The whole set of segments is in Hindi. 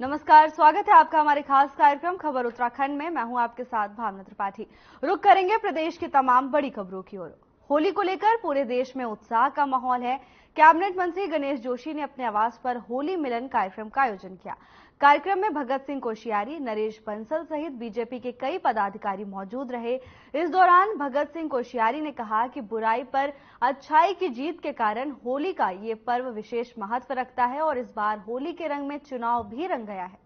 नमस्कार, स्वागत है आपका हमारे खास कार्यक्रम खबर उत्तराखंड में। मैं हूं आपके साथ भावना त्रिपाठी। रुक करेंगे प्रदेश की तमाम बड़ी खबरों की ओर। होली को लेकर पूरे देश में उत्साह का माहौल है। कैबिनेट मंत्री गणेश जोशी ने अपने आवास पर होली मिलन कार्यक्रम का आयोजन किया। कार्यक्रम में भगत सिंह कोश्यारी, नरेश बंसल सहित बीजेपी के कई पदाधिकारी मौजूद रहे। इस दौरान भगत सिंह कोश्यारी ने कहा कि बुराई पर अच्छाई की जीत के कारण होली का ये पर्व विशेष महत्व रखता है और इस बार होली के रंग में चुनाव भी रंग गया है।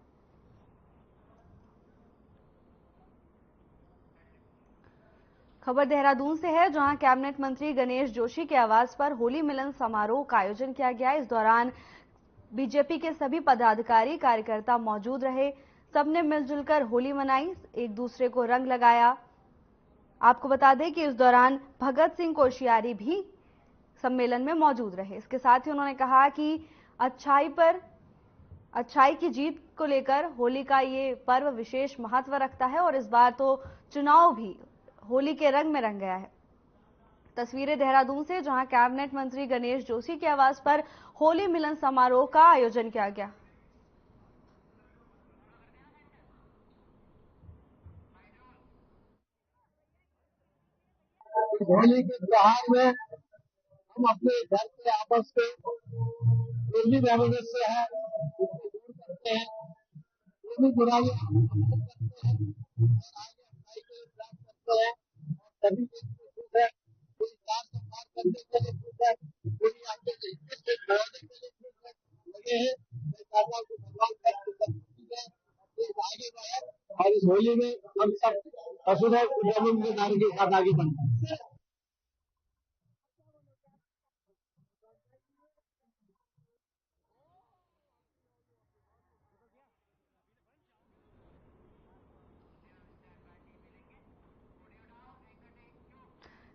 खबर देहरादून से है, जहां कैबिनेट मंत्री गणेश जोशी के आवास पर होली मिलन समारोह का आयोजन किया गया। इस दौरान बीजेपी के सभी पदाधिकारी कार्यकर्ता मौजूद रहे। सबने मिलजुल कर होली मनाई, एक दूसरे को रंग लगाया। आपको बता दें कि इस दौरान भगत सिंह कोश्यारी भी सम्मेलन में मौजूद रहे। इसके साथ ही उन्होंने कहा कि अच्छाई की जीत को लेकर होली का ये पर्व विशेष महत्व रखता है और इस बार तो चुनाव भी होली के रंग में रंग गया है। तस्वीरें देहरादून से, जहां कैबिनेट मंत्री गणेश जोशी के आवास पर होली मिलन समारोह का आयोजन किया गया। होली के त्योहार में हम अपने घर के आपस में जो भी सामंजस्य है उसको दूर करते हैं, जो भी बुराई करते हैं और आगे अच्छाई के लिए प्रयास करते हैं। और सभी के लिए खुश है, कोई कार को पार करने के लिए खुश है, कोई आपके रिश्ते से जोड़ने के लिए खुश है, लगे हैं। मैं चाहता हूँ कि भगवान का शक्ति है और आगे बढ़े और इस होली में हम सब असुर उद्यम के नारे के साथ आगे बढ़े।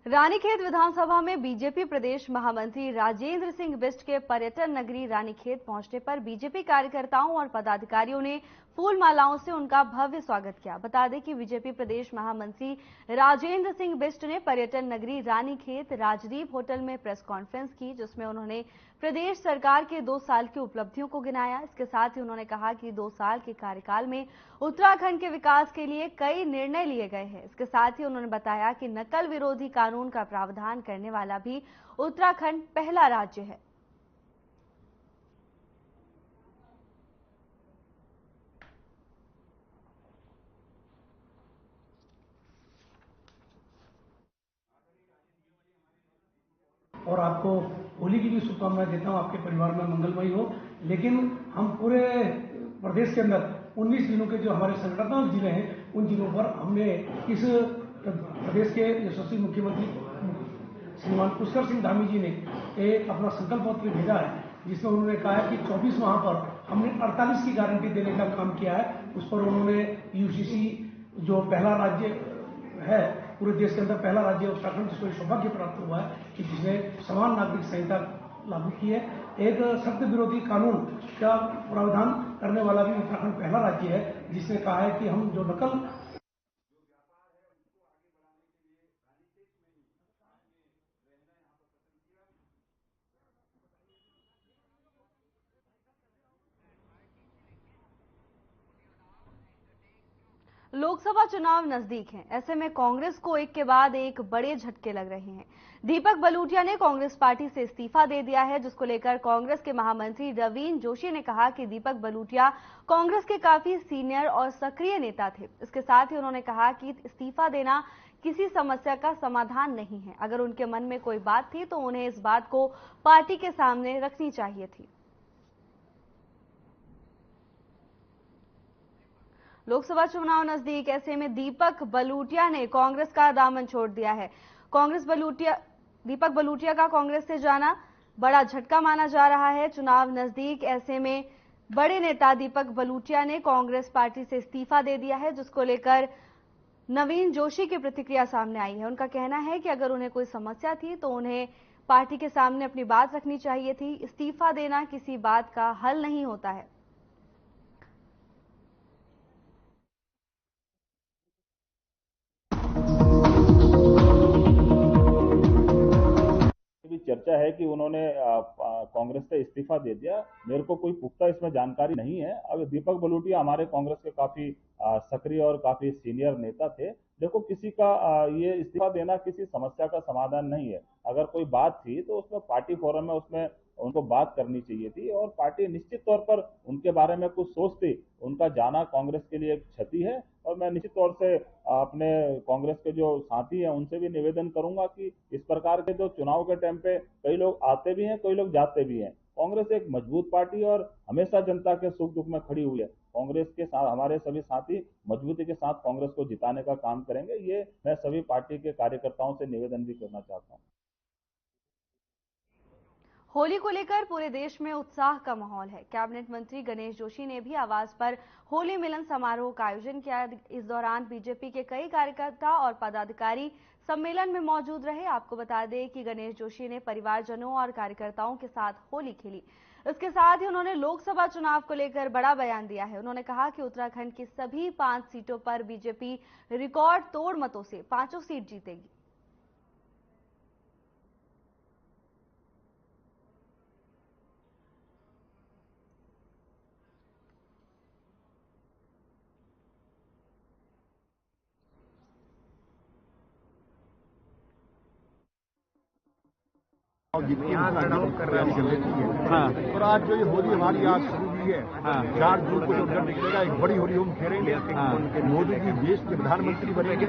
रानीखेत विधानसभा में बीजेपी प्रदेश महामंत्री राजेंद्र सिंह बिष्ट के पर्यटन नगरी रानीखेत पहुंचने पर बीजेपी कार्यकर्ताओं और पदाधिकारियों ने फूल मालाओं से उनका भव्य स्वागत किया। बता दें कि बीजेपी प्रदेश महामंत्री राजेंद्र सिंह बिष्ट ने पर्यटन नगरी रानीखेत राजदीप होटल में प्रेस कॉन्फ्रेंस की, जिसमें उन्होंने प्रदेश सरकार के 2 साल की उपलब्धियों को गिनाया। इसके साथ ही उन्होंने कहा कि 2 साल के कार्यकाल में उत्तराखंड के विकास के लिए कई निर्णय लिए गए हैं। इसके साथ ही उन्होंने बताया कि नकल विरोधी कानून का प्रावधान करने वाला भी उत्तराखंड पहला राज्य है। और आपको होली की भी शुभकामनाएं देता हूं, आपके परिवार में मंगलमय हो। लेकिन हम पूरे प्रदेश के अंदर 19 जिलों के जो हमारे संगठनात्मक जिले हैं, उन जिलों पर हमने इस प्रदेश के यशस्वी मुख्यमंत्री श्रीमान पुष्कर सिंह धामी जी ने एक अपना संकल्प पत्र भेजा है, जिसमें उन्होंने कहा है कि 24 माह पर हमने 48 की गारंटी देने का काम किया है। उस पर उन्होंने यूसीसी जो पहला राज्य है पूरे देश के अंदर, पहला राज्य उत्तराखंड, जिसको सौभाग्य प्राप्त हुआ है कि जिसने समान नागरिक संहिता लागू की है। एक सख्त विरोधी कानून का प्रावधान करने वाला भी उत्तराखंड पहला राज्य है, जिसने कहा है कि हम जो नकल लोकसभा चुनाव नजदीक हैं, ऐसे में कांग्रेस को एक के बाद एक बड़े झटके लग रहे हैं। दीपक बलूटिया ने कांग्रेस पार्टी से इस्तीफा दे दिया है, जिसको लेकर कांग्रेस के महामंत्री रवीन जोशी ने कहा कि दीपक बलूटिया कांग्रेस के काफी सीनियर और सक्रिय नेता थे। इसके साथ ही उन्होंने कहा कि इस्तीफा देना किसी समस्या का समाधान नहीं है। अगर उनके मन में कोई बात थी तो उन्हें इस बात को पार्टी के सामने रखनी चाहिए थी। लोकसभा चुनाव नजदीक, ऐसे में दीपक बलूटिया ने कांग्रेस का दामन छोड़ दिया है। दीपक बलूटिया का कांग्रेस से जाना बड़ा झटका माना जा रहा है। चुनाव नजदीक, ऐसे में बड़े नेता दीपक बलूटिया ने कांग्रेस पार्टी से इस्तीफा दे दिया है, जिसको लेकर नवीन जोशी की प्रतिक्रिया सामने आई है। उनका कहना है कि अगर उन्हें कोई समस्या थी तो उन्हें पार्टी के सामने अपनी बात रखनी चाहिए थी। इस्तीफा देना किसी बात का हल नहीं होता है। भी चर्चा है कि उन्होंने कांग्रेस से इस्तीफा दे दिया। मेरे को कोई पुख्ता इसमें जानकारी नहीं है। अब दीपक बलूटिया हमारे कांग्रेस के काफी सक्रिय और काफी सीनियर नेता थे। देखो, किसी का ये इस्तीफा देना किसी समस्या का समाधान नहीं है। अगर कोई बात थी तो उसमें पार्टी फोरम में उसमें उनको बात करनी चाहिए थी और पार्टी निश्चित तौर पर उनके बारे में कुछ सोचती। उनका जाना कांग्रेस के लिए एक क्षति है और मैं निश्चित तौर से अपने कांग्रेस के जो साथी हैं उनसे भी निवेदन करूंगा कि इस प्रकार के जो चुनाव के टाइम पे कई लोग आते भी हैं, कई लोग जाते भी हैं। कांग्रेस एक मजबूत पार्टी और हमेशा जनता के सुख दुख में खड़ी हुई है। कांग्रेस के साथ हमारे सभी साथी मजबूती के साथ कांग्रेस को जिताने का काम करेंगे। ये मैं सभी पार्टी के कार्यकर्ताओं से निवेदन भी करना चाहता हूँ। होली को लेकर पूरे देश में उत्साह का माहौल है। कैबिनेट मंत्री गणेश जोशी ने भी आवास पर होली मिलन समारोह का आयोजन किया। इस दौरान बीजेपी के कई कार्यकर्ता और पदाधिकारी सम्मेलन में मौजूद रहे। आपको बता दें कि गणेश जोशी ने परिवारजनों और कार्यकर्ताओं के साथ होली खेली। इसके साथ ही उन्होंने लोकसभा चुनाव को लेकर बड़ा बयान दिया है। उन्होंने कहा कि उत्तराखंड की सभी 5 सीटों पर बीजेपी रिकॉर्ड तोड़ मतों से 5 सीट जीतेगी। और जितनी तैयारी कर लेती है। और आज जो ये होली हमारी आज शुरू हुई है, 4 जून को जो रिजल्ट निकलेगा, एक बड़ी होली हम खेलेंगे। मोदी जी देश के प्रधानमंत्री बनेंगे।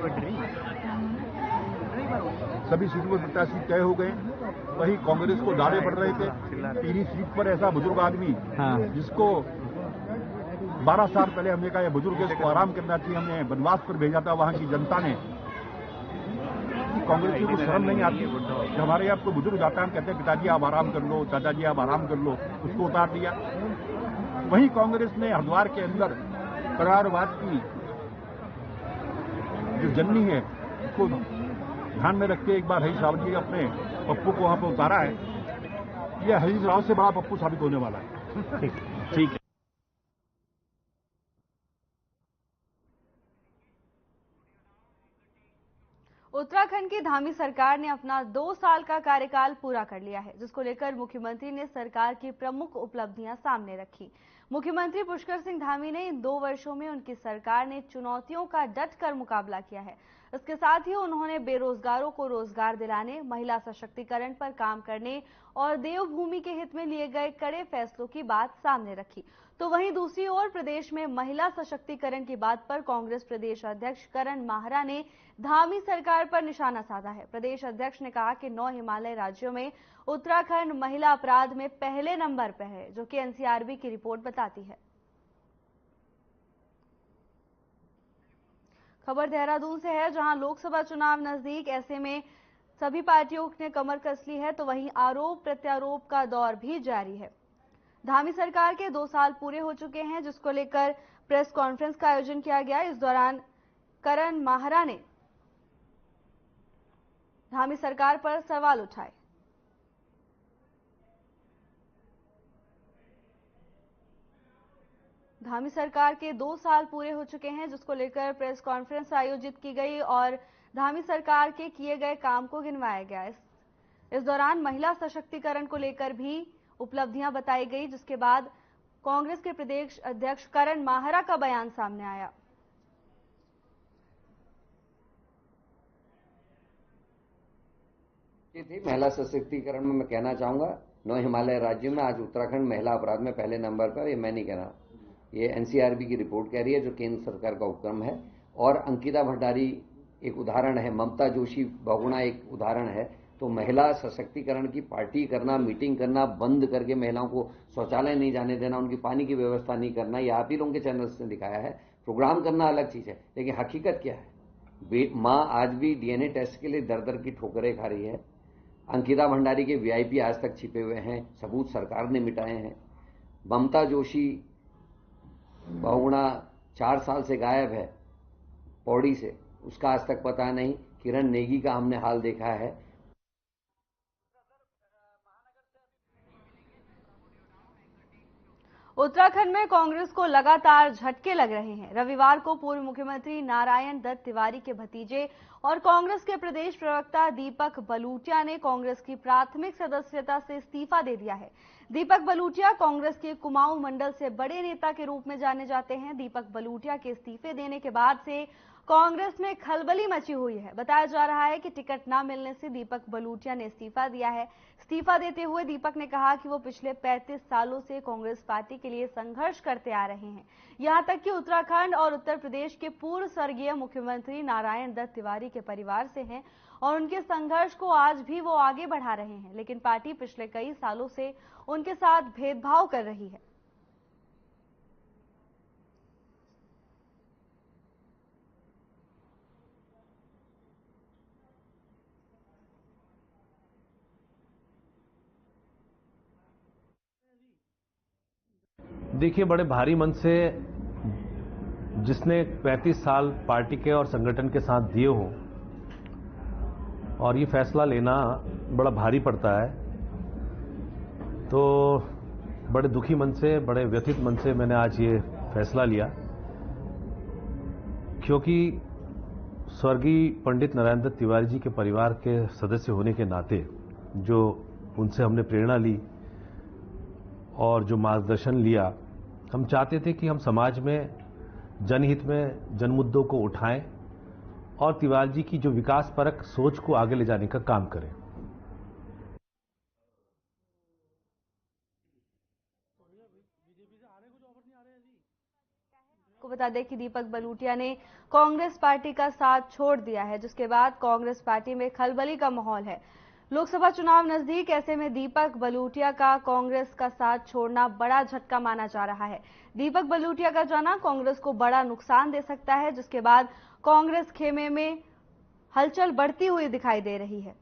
सभी सीटों पर प्रत्याशी तय हो गए। वही कांग्रेस को दावे बढ़ रहे थे। 3 सीट पर ऐसा बुजुर्ग आदमी जिसको 12 साल पहले हमने कहा बुजुर्ग इसको आराम करना चाहिए, हमने वनवास पर भेजा था वहां की जनता ने। कांग्रेस की कुछ शर्म नहीं आती। जब हमारे यहाँ कोई बुजुर्ग जाता है हम कहते हैं पिताजी आप आराम कर लो, चाचाजी आप आराम कर लो, उसको उतार दिया। वहीं कांग्रेस ने हरिद्वार के अंदर परिवारवाद की जो जननी है उसको ध्यान में रखते एक बार हरीश रावत जी अपने पप्पू को वहां पर उतारा है। यह हरीश रावत से बड़ा पप्पू साबित होने वाला है। ठीक है। उत्तराखंड की धामी सरकार ने अपना 2 साल का कार्यकाल पूरा कर लिया है, जिसको लेकर मुख्यमंत्री ने सरकार की प्रमुख उपलब्धियां सामने रखी। मुख्यमंत्री पुष्कर सिंह धामी ने इन 2 वर्षों में उनकी सरकार ने चुनौतियों का डटकर मुकाबला किया है। इसके साथ ही उन्होंने बेरोजगारों को रोजगार दिलाने, महिला सशक्तिकरण पर काम करने और देवभूमि के हित में लिए गए कड़े फैसलों की बात सामने रखी। तो वहीं दूसरी ओर प्रदेश में महिला सशक्तिकरण की बात पर कांग्रेस प्रदेश अध्यक्ष करण माहरा ने धामी सरकार पर निशाना साधा है। प्रदेश अध्यक्ष ने कहा कि 9 हिमालय राज्यों में उत्तराखंड महिला अपराध में पहले नंबर पर है, जो कि एनसीआरबी की रिपोर्ट बताती है। खबर देहरादून से है, जहां लोकसभा चुनाव नजदीक, ऐसे में सभी पार्टियों ने कमर कस ली है। तो वहीं आरोप प्रत्यारोप का दौर भी जारी है। धामी सरकार के 2 साल पूरे हो चुके हैं, जिसको लेकर प्रेस कॉन्फ्रेंस का आयोजन किया गया। इस दौरान करण माहरा ने धामी सरकार पर सवाल उठाए। धामी सरकार के 2 साल पूरे हो चुके हैं, जिसको लेकर प्रेस कॉन्फ्रेंस आयोजित की गई और धामी सरकार के किए गए काम को गिनवाया गया। इस दौरान महिला सशक्तिकरण को लेकर भी उपलब्धियां बताई गई, जिसके बाद कांग्रेस के प्रदेश अध्यक्ष करण माहरा का बयान सामने आया। महिला सशक्तिकरण में मैं कहना चाहूंगा 9 हिमालय राज्यों में आज उत्तराखंड महिला अपराध में पहले नंबर पर। ये मैं नहीं कह रहा, ये एनसीआरबी की रिपोर्ट कह रही है, जो केंद्र सरकार का उपक्रम है। और अंकिता भंडारी एक उदाहरण है, ममता जोशी बहुगुणा एक उदाहरण है। तो महिला सशक्तिकरण की पार्टी करना, मीटिंग करना, बंद करके महिलाओं को शौचालय नहीं जाने देना, उनकी पानी की व्यवस्था नहीं करना, ये आप ही लोगों के चैनल्स ने दिखाया है। प्रोग्राम करना अलग चीज है, लेकिन हकीकत क्या है? माँ आज भी डीएनए टेस्ट के लिए दर दर की ठोकरें खा रही है। अंकिता भंडारी के वीआईपी आज तक छिपे हुए हैं, सबूत सरकार ने मिटाए हैं। ममता जोशी बहुगुणा 4 साल से गायब है पौड़ी से, उसका आज तक पता नहीं। किरण नेगी का हमने हाल देखा है। उत्तराखंड में कांग्रेस को लगातार झटके लग रहे हैं। रविवार को पूर्व मुख्यमंत्री नारायण दत्त तिवारी के भतीजे और कांग्रेस के प्रदेश प्रवक्ता दीपक बलूटिया ने कांग्रेस की प्राथमिक सदस्यता से इस्तीफा दे दिया है। दीपक बलूटिया कांग्रेस के कुमाऊं मंडल से बड़े नेता के रूप में जाने जाते हैं। दीपक बलूटिया के इस्तीफे देने के बाद से कांग्रेस में खलबली मची हुई है। बताया जा रहा है कि टिकट न मिलने से दीपक बलूटिया ने इस्तीफा दिया है। इस्तीफा देते हुए दीपक ने कहा कि वो पिछले 35 सालों से कांग्रेस पार्टी के लिए संघर्ष करते आ रहे हैं। यहां तक कि उत्तराखंड और उत्तर प्रदेश के पूर्व स्वर्गीय मुख्यमंत्री नारायण दत्त तिवारी के परिवार से हैं और उनके संघर्ष को आज भी वो आगे बढ़ा रहे हैं, लेकिन पार्टी पिछले कई सालों से उनके साथ भेदभाव कर रही है। देखिए, बड़े भारी मन से जिसने 35 साल पार्टी के और संगठन के साथ दिए हो और ये फैसला लेना बड़ा भारी पड़ता है, तो बड़े दुखी मन से, बड़े व्यथित मन से मैंने आज ये फैसला लिया, क्योंकि स्वर्गीय पंडित नारायण दत्त तिवारी जी के परिवार के सदस्य होने के नाते जो उनसे हमने प्रेरणा ली और जो मार्गदर्शन लिया, हम चाहते थे कि हम समाज में जनहित में जनमुद्दों को उठाएं और तिवारी जी की जो विकास परक सोच को आगे ले जाने का काम करें। को बता दें कि दीपक बलूटिया ने कांग्रेस पार्टी का साथ छोड़ दिया है, जिसके बाद कांग्रेस पार्टी में खलबली का माहौल है। लोकसभा चुनाव नजदीक, ऐसे में दीपक बलूटिया का कांग्रेस का साथ छोड़ना बड़ा झटका माना जा रहा है। दीपक बलूटिया का जाना कांग्रेस को बड़ा नुकसान दे सकता है, जिसके बाद कांग्रेस खेमे में हलचल बढ़ती हुई दिखाई दे रही है।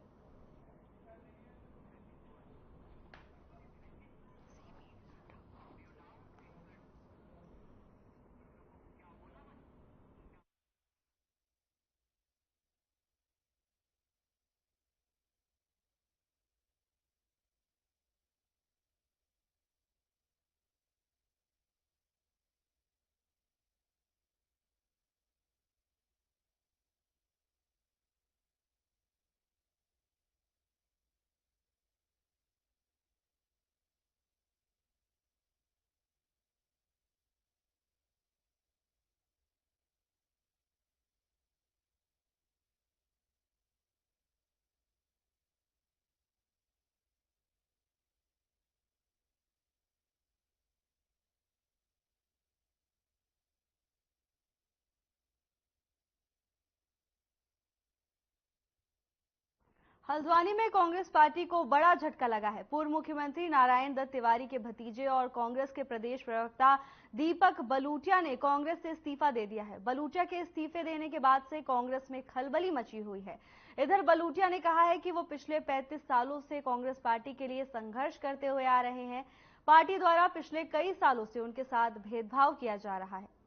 हल्द्वानी में कांग्रेस पार्टी को बड़ा झटका लगा है। पूर्व मुख्यमंत्री नारायण दत्त तिवारी के भतीजे और कांग्रेस के प्रदेश प्रवक्ता दीपक बलूटिया ने कांग्रेस से इस्तीफा दे दिया है। बलूटिया के इस्तीफे देने के बाद से कांग्रेस में खलबली मची हुई है। इधर बलूटिया ने कहा है कि वो पिछले 35 सालों से कांग्रेस पार्टी के लिए संघर्ष करते हुए आ रहे हैं। पार्टी द्वारा पिछले कई सालों से उनके साथ भेदभाव किया जा रहा है।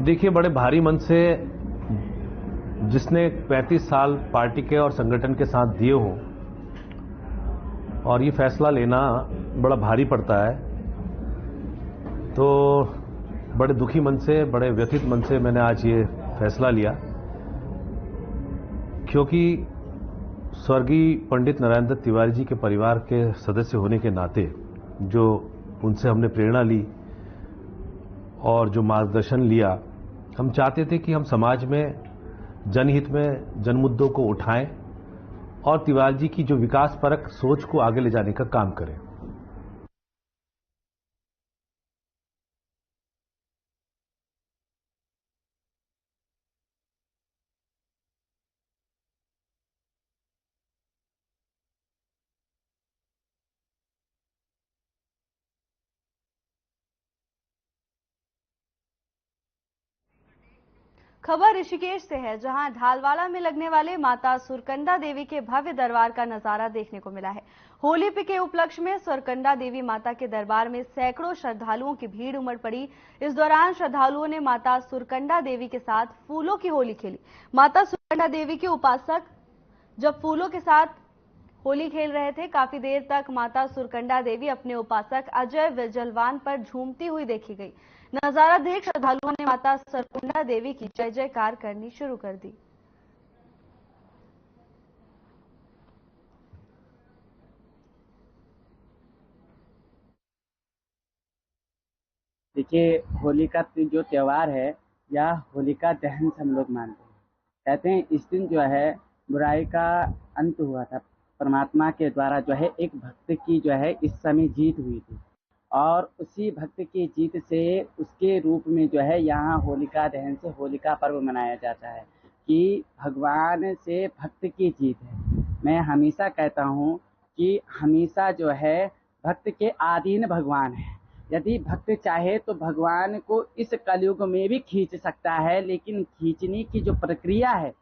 देखिए, बड़े भारी मन से जिसने 35 साल पार्टी के और संगठन के साथ दिए हो और ये फैसला लेना बड़ा भारी पड़ता है, तो बड़े दुखी मन से, बड़े व्यथित मन से मैंने आज ये फैसला लिया, क्योंकि स्वर्गीय पंडित नारायण दत्त तिवारी जी के परिवार के सदस्य होने के नाते जो उनसे हमने प्रेरणा ली और जो मार्गदर्शन लिया, हम चाहते थे कि हम समाज में जनहित में जनमुद्दों को उठाएं और तिवारी जी की जो विकास परक सोच को आगे ले जाने का काम करें। खबर ऋषिकेश से है, जहां ढालवाड़ा में लगने वाले माता सुरकंडा देवी के भव्य दरबार का नजारा देखने को मिला है। होली के उपलक्ष्य में सुरकंडा देवी माता के दरबार में सैकड़ों श्रद्धालुओं की भीड़ उमड़ पड़ी। इस दौरान श्रद्धालुओं ने माता सुरकंडा देवी के साथ फूलों की होली खेली। माता सुरकंडा देवी के उपासक जब फूलों के साथ होली खेल रहे थे, काफी देर तक माता सुरकंडा देवी अपने उपासक अजय विजलवान पर झूमती हुई देखी गई। नजारा देख श्रद्धालुओं ने माता सुरकंडा देवी की जय जयकार करनी शुरू कर दी। देखिए, होली का जो त्योहार है, यह होलिका दहन से हम लोग मानते हैं। कहते हैं इस दिन जो है बुराई का अंत हुआ था। परमात्मा के द्वारा जो है एक भक्त की जो है इस समय जीत हुई थी, और उसी भक्त की जीत से उसके रूप में जो है यहाँ होलिका दहन से होलिका पर्व मनाया जाता है कि भगवान से भक्त की जीत है। मैं हमेशा कहता हूँ कि हमेशा जो है भक्त के आधीन भगवान है। यदि भक्त चाहे तो भगवान को इस कलयुग में भी खींच सकता है, लेकिन खींचने की जो प्रक्रिया है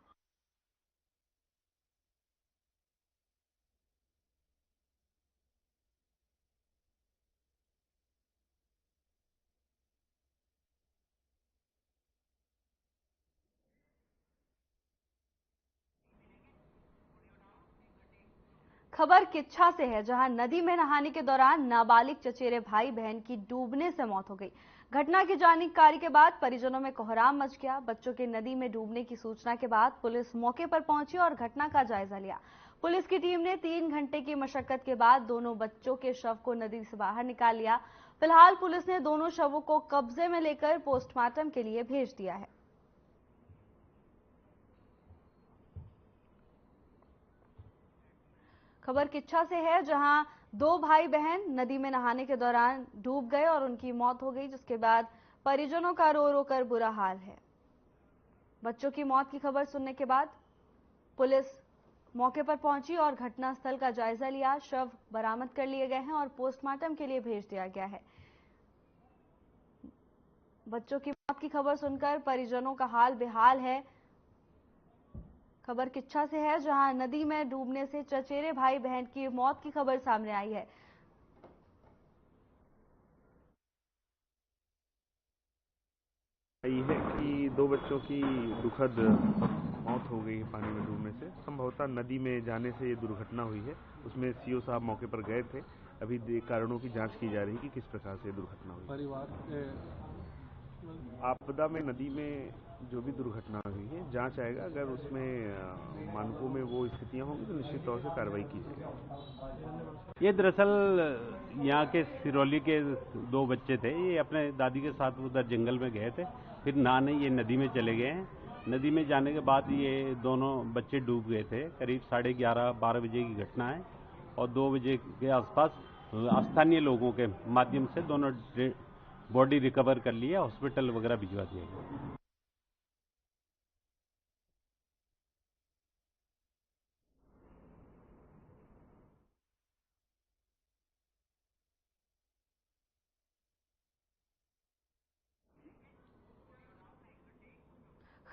खबर किच्छा से है, जहां नदी में नहाने के दौरान नाबालिग चचेरे भाई बहन की डूबने से मौत हो गई। घटना की जानकारी के बाद परिजनों में कोहराम मच गया। बच्चों के नदी में डूबने की सूचना के बाद पुलिस मौके पर पहुंची और घटना का जायजा लिया। पुलिस की टीम ने 3 घंटे की मशक्कत के बाद दोनों बच्चों के शव को नदी से बाहर निकाल लिया। फिलहाल पुलिस ने दोनों शवों को कब्जे में लेकर पोस्टमार्टम के लिए भेज दिया है। खबर किच्छा से है, जहां 2 भाई बहन नदी में नहाने के दौरान डूब गए और उनकी मौत हो गई, जिसके बाद परिजनों का रो रो कर बुरा हाल है। बच्चों की मौत की खबर सुनने के बाद पुलिस मौके पर पहुंची और घटनास्थल का जायजा लिया। शव बरामद कर लिए गए हैं और पोस्टमार्टम के लिए भेज दिया गया है। बच्चों की मौत की खबर सुनकर परिजनों का हाल बेहाल है। खबर किच्छा से है, जहां नदी में डूबने से चचेरे भाई बहन की मौत की खबर सामने आई है। ये है कि 2 बच्चों की दुखद मौत हो गई पानी में डूबने से। संभवतः नदी में जाने से ये दुर्घटना हुई है। उसमें सीओ साहब मौके पर गए थे। अभी कारणों की जांच की जा रही है कि किस प्रकार से दुर्घटना हुई। परिवार आपदा में नदी में जो भी दुर्घटना हुई है, जांच आएगा। अगर उसमें मानकों में वो स्थितियां होंगी तो निश्चित तौर से कार्रवाई की जाएगी। ये दरअसल यहाँ के सिरौली के 2 बच्चे थे। ये अपने दादी के साथ उधर जंगल में गए थे, फिर नहाने ये नदी में चले गए हैं। नदी में जाने के बाद ये दोनों बच्चे डूब गए थे। करीब 11:30-12 बजे की घटना है, और 2 बजे के आसपास स्थानीय लोगों के माध्यम से दोनों बॉडी रिकवर कर लिया, हॉस्पिटल वगैरह भिजवा दिया गया।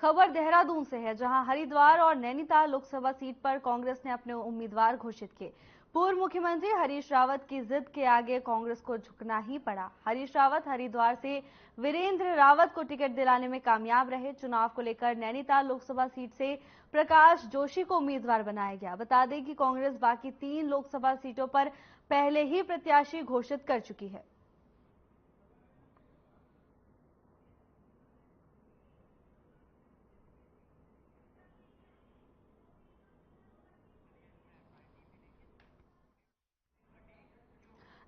खबर देहरादून से है, जहां हरिद्वार और नैनीताल लोकसभा सीट पर कांग्रेस ने अपने उम्मीदवार घोषित किए। पूर्व मुख्यमंत्री हरीश रावत की जिद के आगे कांग्रेस को झुकना ही पड़ा। हरीश रावत हरिद्वार से वीरेंद्र रावत को टिकट दिलाने में कामयाब रहे। चुनाव को लेकर नैनीताल लोकसभा सीट से प्रकाश जोशी को उम्मीदवार बनाया गया। बता दें कि कांग्रेस बाकी 3 लोकसभा सीटों पर पहले ही प्रत्याशी घोषित कर चुकी है।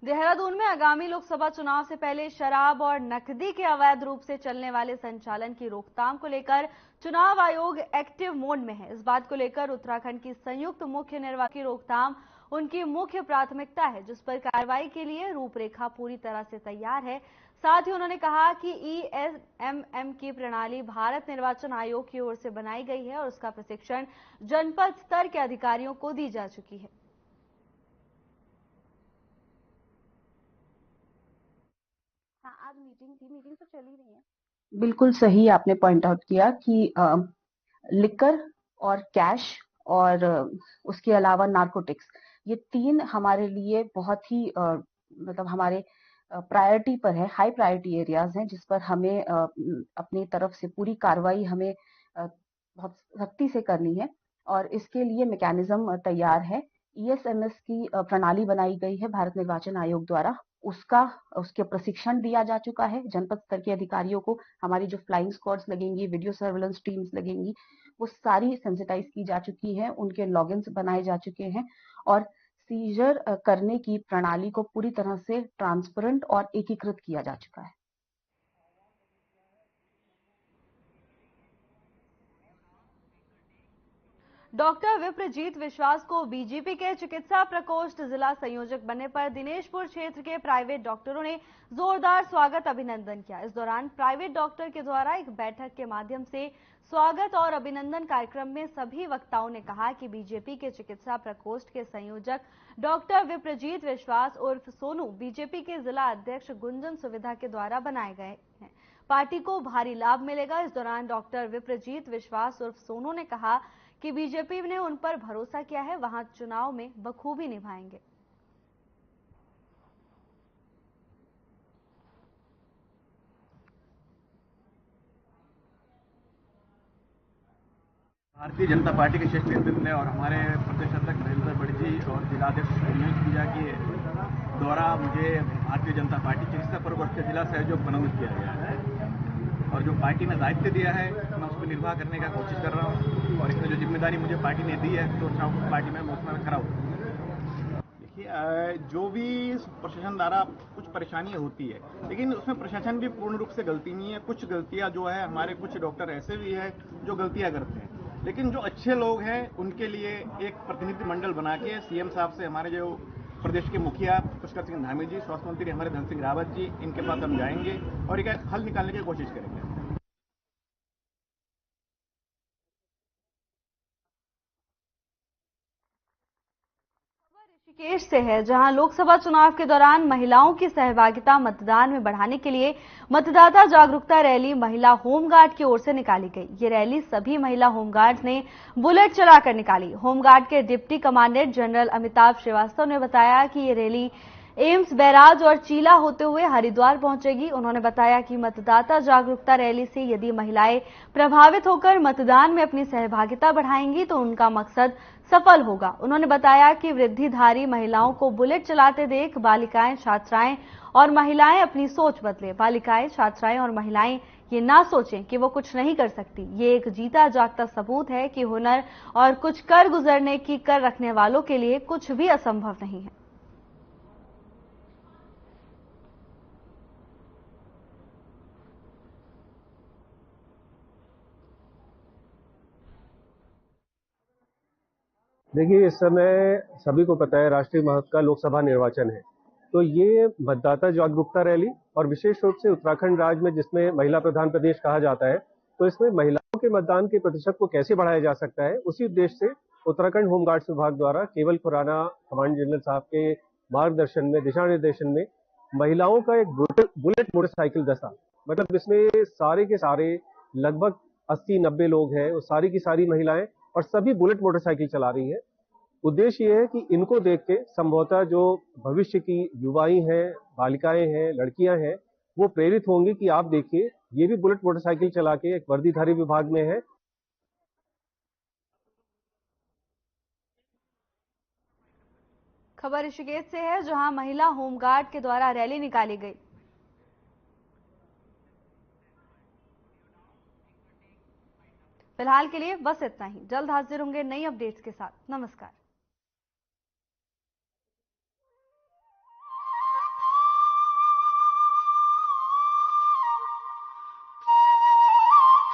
देहरादून में आगामी लोकसभा चुनाव से पहले शराब और नकदी के अवैध रूप से चलने वाले संचालन की रोकथाम को लेकर चुनाव आयोग एक्टिव मोड में है। इस बात को लेकर उत्तराखंड की संयुक्त मुख्य निर्वाचन की रोकथाम उनकी मुख्य प्राथमिकता है, जिस पर कार्रवाई के लिए रूपरेखा पूरी तरह से तैयार है। साथ ही उन्होंने कहा कि ESMM की प्रणाली भारत निर्वाचन आयोग की ओर से बनाई गई है और उसका प्रशिक्षण जनपद स्तर के अधिकारियों को दी जा चुकी है। हाँ, आज मीटिंग थी, मीटिंग तो चल ही रही है। बिल्कुल सही आपने पॉइंट आउट किया कि लिकर और कैश और उसके अलावा नार्कोटिक्स, ये 3 हमारे लिए बहुत ही मतलब हमारे प्रायोरिटी पर है, हाई प्रायोरिटी एरियाज हैं जिस पर हमें अपनी तरफ से पूरी कार्रवाई हमें बहुत सख्ती से करनी है और इसके लिए मैकेनिज्म तैयार है। ESMS की प्रणाली बनाई गई है भारत निर्वाचन आयोग द्वारा, उसके प्रशिक्षण दिया जा चुका है जनपद स्तर के अधिकारियों को। हमारी जो फ्लाइंग स्क्वाड्स लगेंगी, वीडियो सर्वेलेंस टीम्स लगेंगी, वो सारी सेंसिटाइज की जा चुकी है, उनके लॉगिन्स बनाए जा चुके हैं और सीजर करने की प्रणाली को पूरी तरह से ट्रांसपेरेंट और एकीकृत किया जा चुका है। डॉक्टर विप्रजीत विश्वास को बीजेपी के चिकित्सा प्रकोष्ठ जिला संयोजक बनने पर दिनेशपुर क्षेत्र के प्राइवेट डॉक्टरों ने जोरदार स्वागत अभिनंदन किया। इस दौरान प्राइवेट डॉक्टर के द्वारा एक बैठक के माध्यम से स्वागत और अभिनंदन कार्यक्रम में सभी वक्ताओं ने कहा कि बीजेपी के चिकित्सा प्रकोष्ठ के संयोजक डॉक्टर विप्रजीत विश्वास उर्फ सोनू बीजेपी के जिला अध्यक्ष गुंजन सुविधा के द्वारा बनाए गए हैं। पार्टी को भारी लाभ मिलेगा। इस दौरान डॉक्टर विप्रजीत विश्वास उर्फ सोनू ने कहा कि बीजेपी ने उन पर भरोसा किया है, वहां चुनाव में बखूबी निभाएंगे। भारतीय जनता पार्टी के शीर्ष नेतृत्व ने और हमारे प्रदेश अध्यक्ष नरेंद्र बड़जी और जिलाध्यक्ष मनोज पूजा के द्वारा मुझे भारतीय जनता पार्टी चिकित्सा प्रकोष्ठ के जिला सहयोग मनोनीत किया गया है और जो पार्टी ने दायित्व दिया है मैं उसको निर्वाह करने का कोशिश कर रहा हूँ और इसमें जो जिम्मेदारी मुझे पार्टी ने दी है तो चाहूँ पार्टी में उसमें खड़ा हूँ। देखिए, जो भी प्रशासन द्वारा कुछ परेशानियां होती है, लेकिन उसमें प्रशासन भी पूर्ण रूप से गलती नहीं है। कुछ गलतियां जो है, हमारे कुछ डॉक्टर ऐसे भी है जो गलतियां करते हैं, लेकिन जो अच्छे लोग हैं उनके लिए एक प्रतिनिधि मंडल बना के सीएम साहब से हमारे जो प्रदेश के मुखिया पुष्कर सिंह धामी जी, स्वास्थ्य मंत्री हमारे धन सिंह रावत जी, इनके पास हम जाएंगे और एक हल निकालने की कोशिश करेंगे। ऋषिकेश से है, जहां लोकसभा चुनाव के दौरान महिलाओं की सहभागिता मतदान में बढ़ाने के लिए मतदाता जागरूकता रैली महिला होमगार्ड की ओर से निकाली गई। ये रैली सभी महिला होमगार्ड्स ने बुलेट चलाकर निकाली। होमगार्ड के deputy commandant general Amitabh Srivastava ने बताया कि ये रैली एम्स, बैराज और चीला होते हुए हरिद्वार पहुंचेगी। उन्होंने बताया कि मतदाता जागरूकता रैली से यदि महिलाएं प्रभावित होकर मतदान में अपनी सहभागिता बढ़ाएंगी तो उनका मकसद सफल होगा। उन्होंने बताया कि वृद्धिधारी महिलाओं को बुलेट चलाते देख बालिकाएं, छात्राएं और महिलाएं अपनी सोच बदले। बालिकाएं, छात्राएं और महिलाएं ये ना सोचें कि वो कुछ नहीं कर सकती। ये एक जीता जागता सबूत है कि हुनर और कुछ कर गुजरने की कर रखने वालों के लिए कुछ भी असंभव नहीं है। देखिए, इस समय सभी को पता है राष्ट्रीय महत्व का लोकसभा निर्वाचन है, तो ये मतदाता जागरूकता रैली और विशेष रूप से उत्तराखंड राज्य में जिसमें महिला प्रधान प्रदेश कहा जाता है, तो इसमें महिलाओं के मतदान के प्रतिशत को कैसे बढ़ाया जा सकता है, उसी उद्देश्य से उत्तराखंड होमगार्ड्स विभाग द्वारा केवल खुराना कमांडेंट जनरल साहब के मार्गदर्शन में, दिशा निर्देशन में महिलाओं का एक बुलेट मोटरसाइकिल दस्ता, मतलब इसमें सारे के सारे लगभग 80-90 लोग हैं, वो सारी की सारी महिलाएं और सभी बुलेट मोटरसाइकिल चला रही है। उद्देश्य ये है कि इनको देख के संभवतः जो भविष्य की युवाएं हैं, बालिकाएं हैं, लड़कियां हैं, वो प्रेरित होंगी कि आप देखिए ये भी बुलेट मोटरसाइकिल चला के एक वर्दीधारी विभाग में है। खबर ऋषिकेश से है, जहां महिला होमगार्ड के द्वारा रैली निकाली गई। फिलहाल के लिए बस इतना ही। जल्द हाजिर होंगे नई अपडेट्स के साथ। नमस्कार।